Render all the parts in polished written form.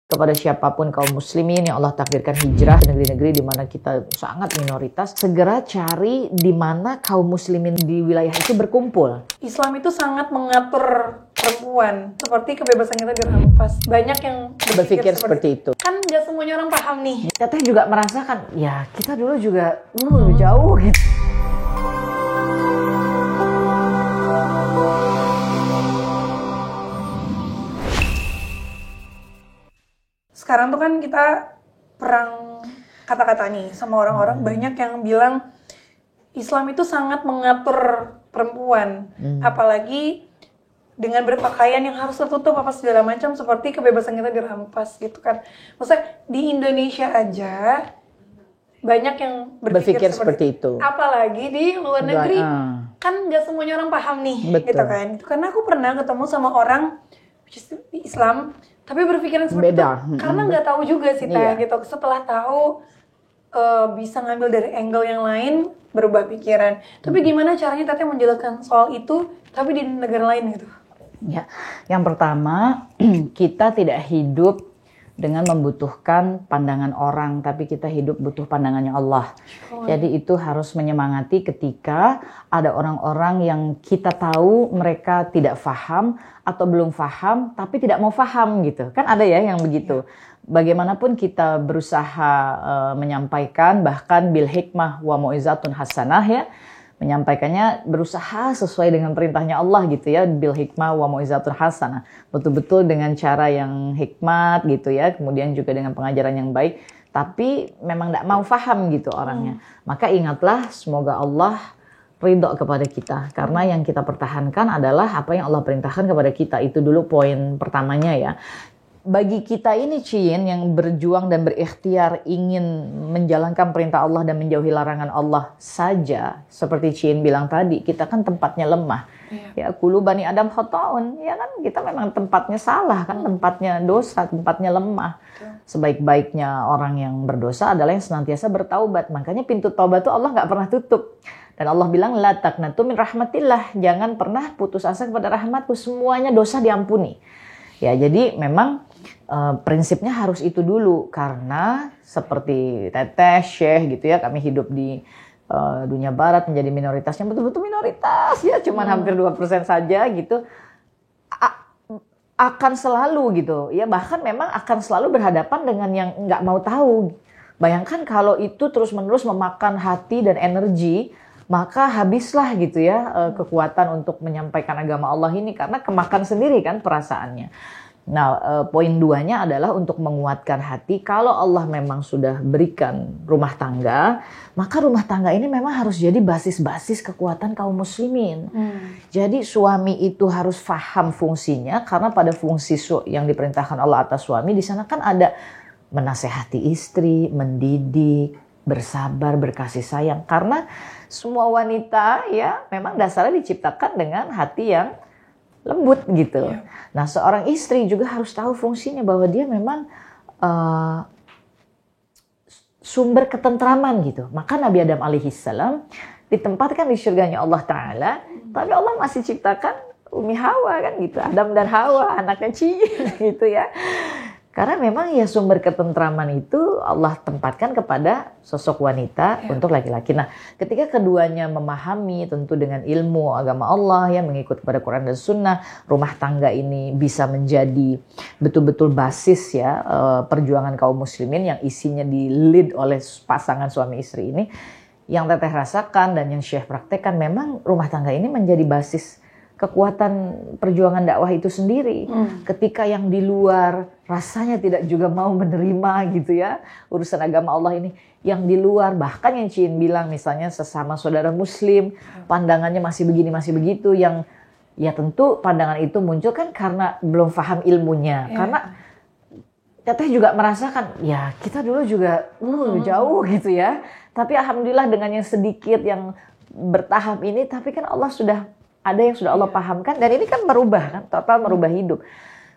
Kepada siapapun kaum muslimin yang Allah takdirkan hijrah ke negeri-negeri di mana kita sangat minoritas, segera cari di mana kaum muslimin di wilayah itu berkumpul. Islam itu sangat mengatur perempuan, seperti kebebasan kita dirampas. Banyak yang Berpikir seperti itu. Kan nggak semuanya orang paham nih. Teteh juga merasakan, ya kita dulu juga jauh gitu. Sekarang tuh kan kita perang kata-kata nih sama orang-orang. Banyak yang bilang Islam itu sangat mengatur perempuan, apalagi dengan berpakaian yang harus tertutup apa segala macam, seperti kebebasan kita dirampas gitu kan. Maksudnya di Indonesia aja banyak yang berpikir seperti itu. Apalagi di luar negeri. Kan nggak semuanya orang paham nih. Betul. Gitu kan. Karena aku pernah ketemu sama orang Islam tapi berpikiran seperti beda. Itu karena nggak tahu juga sih gitu. Setelah tahu bisa ngambil dari angle yang lain, berubah pikiran. Tapi gimana caranya Teteh menjelaskan soal itu tapi di negara lain gitu? Ya, yang pertama kita tidak hidup dengan membutuhkan pandangan orang, tapi kita hidup butuh pandangannya Allah. Jadi itu harus menyemangati ketika ada orang-orang yang kita tahu mereka tidak faham atau belum faham, tapi tidak mau faham gitu. Kan ada ya yang begitu. Bagaimanapun kita berusaha menyampaikan, bahkan bil hikmah wa mau'izatun hasanah ya, menyampaikannya berusaha sesuai dengan perintahnya Allah gitu ya, bil hikmah wa mau'izatul hasanah, betul-betul dengan cara yang hikmat gitu ya, kemudian juga dengan pengajaran yang baik, tapi memang tidak mau faham gitu orangnya. Maka ingatlah, semoga Allah ridho kepada kita, karena yang kita pertahankan adalah apa yang Allah perintahkan kepada kita. Itu dulu poin pertamanya ya. Bagi kita ini Cien yang berjuang dan berikhtiar ingin menjalankan perintah Allah dan menjauhi larangan Allah saja, seperti Cien bilang tadi, kita kan tempatnya lemah. Ya, kulu bani Adam khotoun, ya kan kita memang tempatnya salah kan, tempatnya dosa, tempatnya lemah. Sebaik-baiknya orang yang berdosa adalah yang senantiasa bertaubat. Makanya pintu taubat itu Allah nggak pernah tutup. Dan Allah bilang la taqnatu min rahmatillah, jangan pernah putus asa kepada rahmatku, semuanya dosa diampuni. Ya, jadi memang prinsipnya harus itu dulu, karena seperti Teteh, Syekh gitu ya, kami hidup di dunia barat menjadi minoritasnya betul-betul minoritas ya, cuman hampir 2% saja gitu, akan selalu gitu ya, bahkan memang akan selalu berhadapan dengan yang nggak mau tahu. Bayangkan kalau itu terus-menerus memakan hati dan energi, maka habislah gitu ya kekuatan untuk menyampaikan agama Allah ini, karena kemakan sendiri kan perasaannya. Nah, poin 2-nya adalah untuk menguatkan hati. Kalau Allah memang sudah berikan rumah tangga, maka rumah tangga ini memang harus jadi basis-basis kekuatan kaum muslimin. Jadi suami itu harus paham fungsinya, karena pada fungsi yang diperintahkan Allah atas suami, di sana kan ada menasehati istri, mendidik, bersabar, berkasih sayang. Karena semua wanita ya memang dasarnya diciptakan dengan hati yang lembut gitu. Nah, seorang istri juga harus tahu fungsinya, bahwa dia memang sumber ketentraman gitu. Maka Nabi Adam alaihissalam ditempatkan di surganya Allah Ta'ala, tapi Allah masih ciptakan Umi Hawa kan gitu, Adam dan Hawa, anaknya gitu ya. Karena memang ya sumber ketentraman itu Allah tempatkan kepada sosok wanita untuk laki-laki. Nah, ketika keduanya memahami tentu dengan ilmu agama Allah yang mengikut kepada Quran dan Sunnah, rumah tangga ini bisa menjadi betul-betul basis ya perjuangan kaum muslimin yang isinya di-lead oleh pasangan suami istri ini. Yang Teteh rasakan dan yang Syekh praktekkan, memang rumah tangga ini menjadi basis kekuatan perjuangan dakwah itu sendiri. Ketika yang di luar rasanya tidak juga mau menerima gitu ya urusan agama Allah ini, yang di luar, bahkan yang Cien bilang misalnya sesama saudara muslim, pandangannya masih begini masih begitu, yang ya tentu pandangan itu muncul kan karena belum paham ilmunya. Karena Teteh juga merasakan, ya kita dulu juga jauh gitu ya, tapi alhamdulillah dengan yang sedikit yang bertahap ini, tapi kan Allah sudah ada yang sudah Allah pahamkan, dan ini kan merubah kan, total merubah hidup.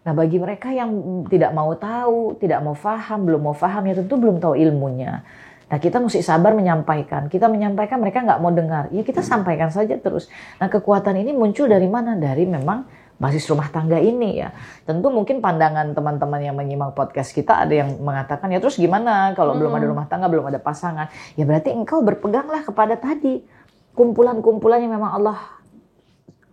Nah, bagi mereka yang tidak mau tahu, tidak mau paham, belum mau paham, ya tentu belum tahu ilmunya. Nah, kita mesti sabar menyampaikan. Kita menyampaikan, mereka nggak mau dengar. Ya kita sampaikan saja terus. Nah, kekuatan ini muncul dari mana? Dari memang basis rumah tangga ini ya. Tentu mungkin pandangan teman-teman yang menyimak podcast kita ada yang mengatakan ya terus gimana kalau belum ada rumah tangga, belum ada pasangan. Ya berarti engkau berpeganglah kepada tadi kumpulan-kumpulan yang memang Allah,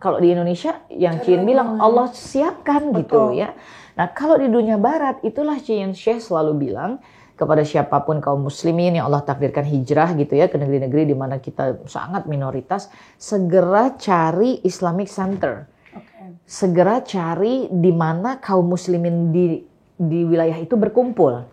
kalau di Indonesia yang Cien bilang Allah siapkan gitu ya. Nah kalau di dunia barat itulah Cien Syekh selalu bilang kepada siapapun kaum muslimin yang Allah takdirkan hijrah gitu ya ke negeri-negeri di mana kita sangat minoritas, segera cari Islamic Center. Segera cari di mana kaum muslimin di wilayah itu berkumpul.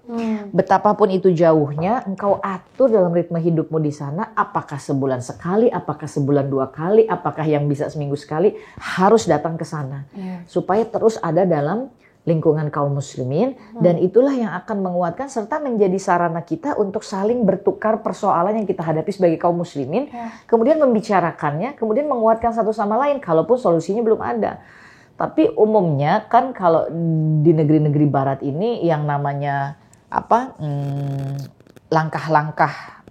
Betapapun itu jauhnya, engkau atur dalam ritme hidupmu di sana. Apakah sebulan sekali, apakah sebulan 2 kali, apakah yang bisa seminggu sekali, harus datang ke sana. Supaya terus ada dalam lingkungan kaum muslimin. Dan itulah yang akan menguatkan serta menjadi sarana kita untuk saling bertukar persoalan yang kita hadapi sebagai kaum muslimin. Kemudian membicarakannya, kemudian menguatkan satu sama lain, kalaupun solusinya belum ada. Tapi umumnya kan kalau di negeri-negeri barat ini yang namanya langkah-langkah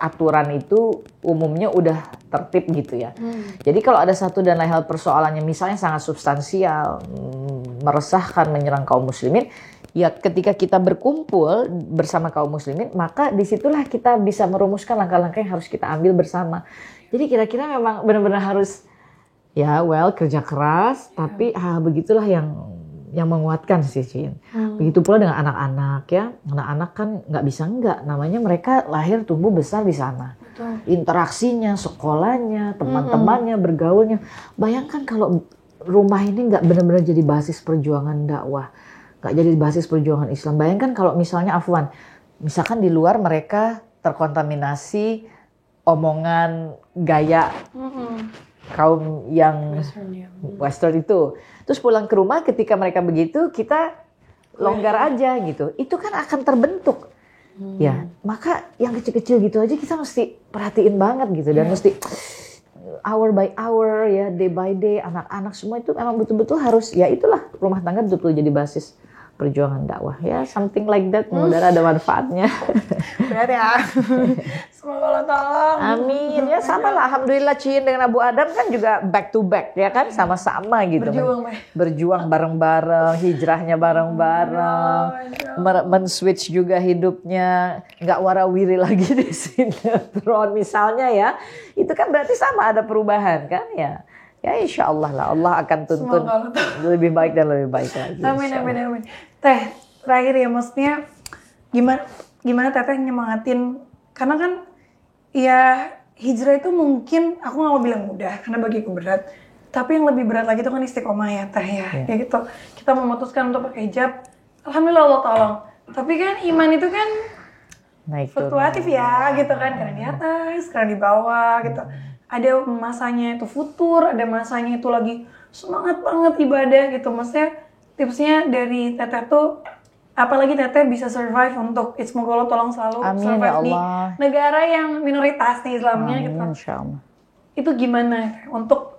aturan itu umumnya udah tertib gitu ya. Jadi kalau ada satu dan lain hal persoalannya misalnya sangat substansial, meresahkan, menyerang kaum muslimin, ya ketika kita berkumpul bersama kaum muslimin, maka disitulah kita bisa merumuskan langkah-langkah yang harus kita ambil bersama. Jadi kira-kira memang benar-benar harus kerja keras, tapi begitulah yang menguatkan sih Cin. Begitu pula dengan anak-anak ya. Anak-anak kan nggak bisa enggak. Namanya mereka lahir tumbuh besar di sana. Interaksinya, sekolahnya, teman-temannya, bergaulnya. Bayangkan kalau rumah ini nggak benar-benar jadi basis perjuangan dakwah. Nggak jadi basis perjuangan Islam. Bayangkan kalau misalnya misalkan di luar mereka terkontaminasi omongan gaya kaum yang Western itu. Terus pulang ke rumah ketika mereka begitu, kita longgar aja gitu. Itu kan akan terbentuk. Ya, maka yang kecil-kecil gitu aja kita mesti perhatiin banget gitu. Dan mesti hour by hour ya, day by day, anak-anak semua itu memang betul-betul harus, ya itulah rumah tangga betul-betul jadi basis perjuangan dakwah ya, something like that. Mudah-mudahan ada manfaatnya. Benar ya. Semoga Allah tolong. Amin. Ya sama lah, alhamdulillah Cin dengan Abu Adam kan juga back to back ya kan, sama-sama gitu. Berjuang bareng-bareng, hijrahnya bareng-bareng, men-switch juga hidupnya, nggak warawiri lagi di sinetron misalnya ya. Itu kan berarti sama ada perubahan kan ya. Ya insya Allah lah, Allah akan tuntun lebih baik dan lebih baik lagi. Amin. Teh, terakhir ya, maksudnya gimana Teteh nyemangatin, karena kan ya hijrah itu mungkin aku nggak mau bilang mudah karena bagiku berat, tapi yang lebih berat lagi itu kan istiqomah ya Teh ya. Ya gitu, kita memutuskan untuk pakai hijab, alhamdulillah Allah tolong. Tapi kan iman itu kan naik fluktuatif ya gitu kan, kadang di atas, kadang di bawah gitu. Ada masanya itu futur, ada masanya itu lagi semangat banget ibadah gitu. Maksudnya tipsnya dari Teteh tuh, apalagi Teteh bisa survive untuk, semoga Allah tolong selalu survive di negara yang minoritas nih Islamnya gitu. Insyaallah. Itu gimana untuk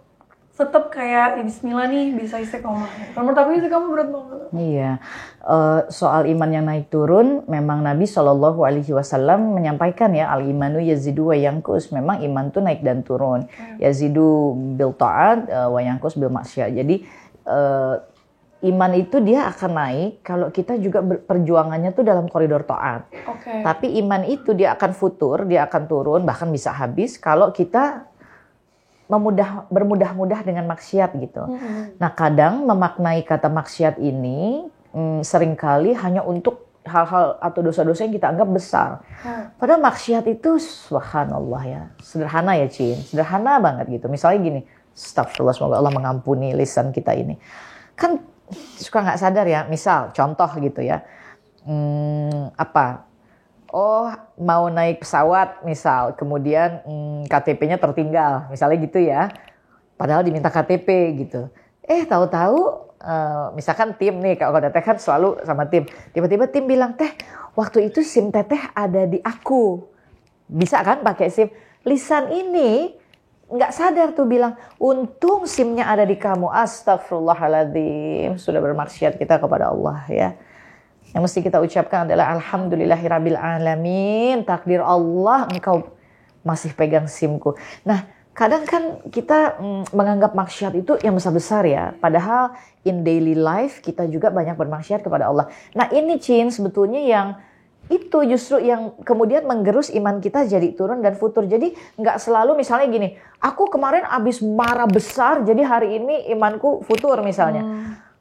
tetap kayak bismillah nih bisa istiqomah. Menurut aku istiqomah berat banget. Iya. Soal iman yang naik turun, memang Nabi SAW menyampaikan ya, al-imanu yazidu wa yanqus. Memang iman tuh naik dan turun. Yazidu bil ta'at wa yanqus bil maksiat. Jadi iman itu dia akan naik kalau kita juga perjuangannya tuh dalam koridor taat. Tapi iman itu dia akan futur, dia akan turun, bahkan bisa habis kalau kita bermudah-mudah dengan maksiat gitu. Nah kadang memaknai kata maksiat ini seringkali hanya untuk hal-hal atau dosa-dosa yang kita anggap besar. Padahal maksiat itu subhanallah ya, sederhana ya Cin, sederhana banget gitu. Misalnya gini, astagfirullah, semoga Allah mengampuni lisan kita ini. Kan suka nggak sadar ya, misal contoh gitu ya, mau naik pesawat misal, kemudian KTP-nya tertinggal, misalnya gitu ya. Padahal diminta KTP gitu. Tahu-tahu misalkan tim nih, kalau Teteh kan selalu sama tim. Tiba-tiba tim bilang, Teh, waktu itu SIM Teteh ada di aku. Bisa kan pakai SIM. Lisan ini nggak sadar tuh bilang, untung SIM-nya ada di kamu. Astagfirullahaladzim. Sudah bermaksiat kita kepada Allah ya. Yang mesti kita ucapkan adalah alhamdulillahirabbil alamin, takdir Allah engkau masih pegang SIM-ku. Nah, kadang kan kita menganggap maksiat itu yang besar-besar ya. Padahal in daily life kita juga banyak bermaksiat kepada Allah. Nah ini Cin sebetulnya yang itu justru yang kemudian menggerus iman kita jadi turun dan futur. Jadi nggak selalu misalnya gini, aku kemarin abis marah besar jadi hari ini imanku futur misalnya.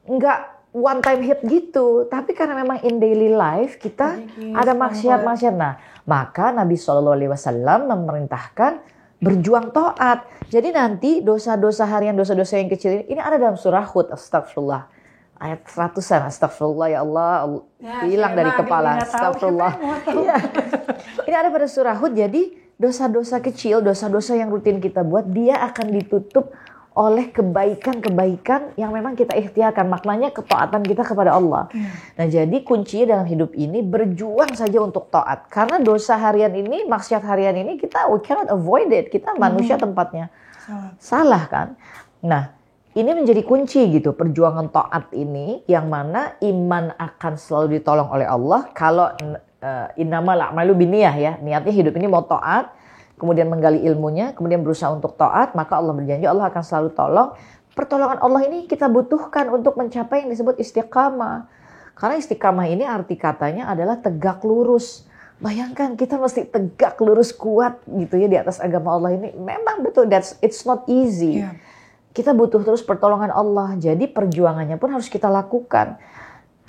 Nggak one time hit gitu, tapi karena memang in daily life kita ada maksiat-maksiat. Nah, maka Nabi SAW memerintahkan berjuang taat. Jadi nanti dosa-dosa harian, dosa-dosa yang kecil ini ada dalam surah Hud, astagfirullah. Ayat 100-an, astagfirullah ya Allah, hilang dari kepala, astagfirullah. Ya. Ini ada pada surah Hud, jadi dosa-dosa kecil, dosa-dosa yang rutin kita buat, dia akan ditutup oleh kebaikan-kebaikan yang memang kita ikhtiarkan. Maknanya ketaatan kita kepada Allah. Nah jadi kuncinya dalam hidup ini berjuang saja untuk taat. Karena dosa harian ini, maksiat harian ini we cannot avoid it. Kita manusia tempatnya salah kan. Nah ini menjadi kunci gitu. Perjuangan taat ini yang mana iman akan selalu ditolong oleh Allah. Kalau innamal a'malu binniyah ya. Niatnya hidup ini mau taat. Kemudian menggali ilmunya, kemudian berusaha untuk taat, maka Allah berjanji Allah akan selalu tolong. Pertolongan Allah ini kita butuhkan untuk mencapai yang disebut istiqamah. Karena istiqamah ini arti katanya adalah tegak lurus. Bayangkan kita mesti tegak lurus kuat gitu ya di atas agama Allah ini. Memang betul, it's not easy. Kita butuh terus pertolongan Allah. Jadi perjuangannya pun harus kita lakukan.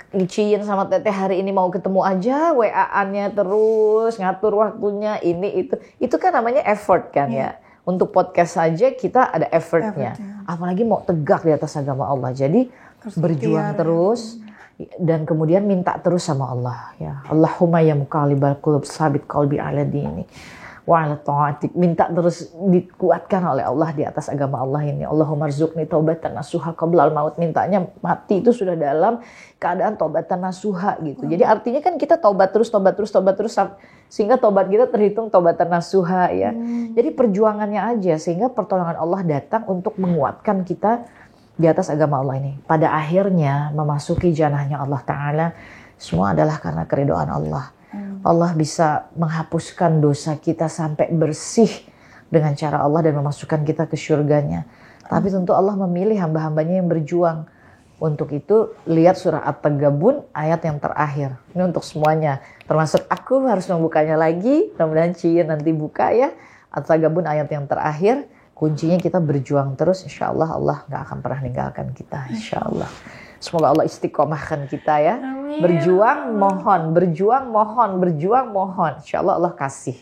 Iciin sama Teteh hari ini mau ketemu aja, WA-annya terus, ngatur waktunya, ini itu. Itu kan namanya effort kan ya. Untuk podcast saja kita ada effortnya. Apalagi mau tegak di atas agama Allah. Jadi berjuang terus dan kemudian minta terus sama Allah. Ya. Allahumma ya muqallibal qulub sabit qalbi ala dini. Wa ala ta'atik. Minta terus dikuatkan oleh Allah di atas agama Allah ini. Allahumma rzuqni taubatan nasuha qablal maut. Mintanya mati itu sudah dalam keadaan taubatan nasuha gitu. Jadi artinya kan kita taubat terus sehingga taubat kita terhitung taubatan nasuha ya. Jadi perjuangannya aja sehingga pertolongan Allah datang untuk menguatkan kita di atas agama Allah ini. Pada akhirnya memasuki janahnya Allah Ta'ala semua adalah karena keridhaan Allah. Allah bisa menghapuskan dosa kita sampai bersih dengan cara Allah dan memasukkan kita ke syurganya. Tapi tentu Allah memilih hamba-hambanya yang berjuang. Untuk itu lihat surah At-Taghabun ayat yang terakhir. Ini untuk semuanya. Termasuk aku harus membukanya lagi. Mudah-mudahan Cian nanti buka ya. At-Taghabun ayat yang terakhir. Kuncinya kita berjuang terus. Insya Allah Allah gak akan pernah meninggalkan kita. Insya Allah. Semoga Allah istiqomahkan kita ya. Berjuang mohon, berjuang mohon, berjuang mohon. Insya Allah Allah kasih.